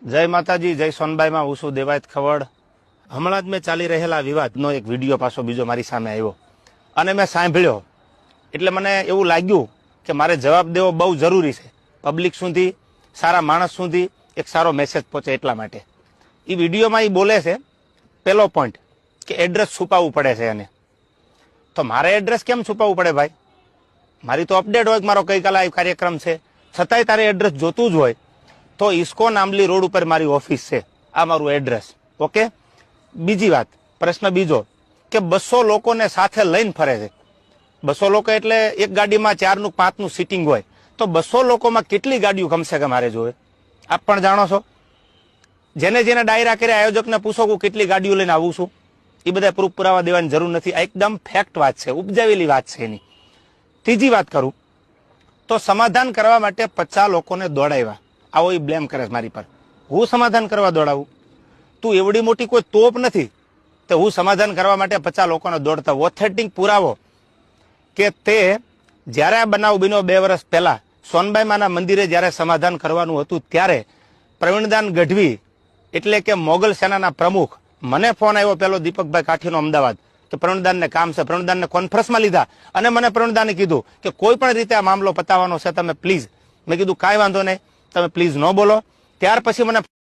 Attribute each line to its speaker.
Speaker 1: જય માતાજી, જય સોનબાઈ માં. હું છું દેવાયત ખવડ. હમણાં જ મેં ચાલી રહેલા વિવાદનો એક વિડીયો પાછો બીજો મારી સામે આવ્યો અને મેં સાંભળ્યો એટલે મને એવું લાગ્યું કે મારે જવાબ દેવો બહુ જરૂરી છે. પબ્લિક સુધી, સારા માણસ સુધી એક સારો મેસેજ પહોંચે એટલા માટે. એ વિડીયોમાં એ બોલે છે પેલો પોઈન્ટ કે એડ્રેસ છુપાવવું પડે છે એને. તો મારે એડ્રેસ કેમ છુપાવવું પડે ભાઈ? મારી તો અપડેટ હોય કે મારો ગઈકાલે આ કાર્યક્રમ છે, છતાંય તારે એડ્રેસ જોતું જ હોય તો ઇસ્કોન આંબલી રોડ ઉપર મારી ઓફિસ છે, આ મારું એડ્રેસ. ઓકે. બીજી વાત, પ્રશ્ન બીજો કે 200 લોકોને સાથે લઈને ફરે છે. 200 લોકો એટલે એક ગાડીમાં 4નું 5નું સીટિંગ હોય, તો 200 લોકોમાં કેટલી ગાડીઓ કમસે કમ મારે જોવે? આપ પણ જાણો છો. જેને જેને ડાયરા કર્યા આયોજકને પૂછો કે કેટલી ગાડીઓ લઈને આવું છું, એ બધા પ્રૂફ પુરાવા દેવાની જરૂર નથી. આ એકદમ ફેક્ટ વાત છે, ઉપજાવેલી વાત છે એની. ત્રીજી વાત કરું તો સમાધાન કરવા માટે 50 લોકોને દોડાવ્યા. આવો એ બ્લેમ કરે મારી પર. હું સમાધાન કરવા દોડાવું? તું એવડી મોટી કોઈ તોપ નથી તો હું સમાધાન કરવા માટે 50 લોકોને દોડતા. ઓથેન્ટિક પુરાવો કે તે જ્યારે આ બનાવ બન્યો 2 વર્ષ પહેલા સોનબાઈ માના મંદિરે જ્યારે સમાધાન કરવાનું હતું ત્યારે પ્રવીણદાન ગઢવી એટલે કે મોગલ સેનાના પ્રમુખ, મને ફોન આવ્યો પેલો દીપકભાઈ કાઠીનો અમદાવાદ કે પ્રવીણદાનને કામ છે. પ્રવીણદાનને કોન્ફરન્સમાં લીધા અને મને પ્રવીણદાને કીધું કે કોઈ પણ રીતે આ મામલો પતાવવાનો છે, તમે પ્લીઝ. મેં કીધું કાંઈ વાંધો નહીં, તમે પ્લીઝ ન બોલો. ત્યાર પછી મને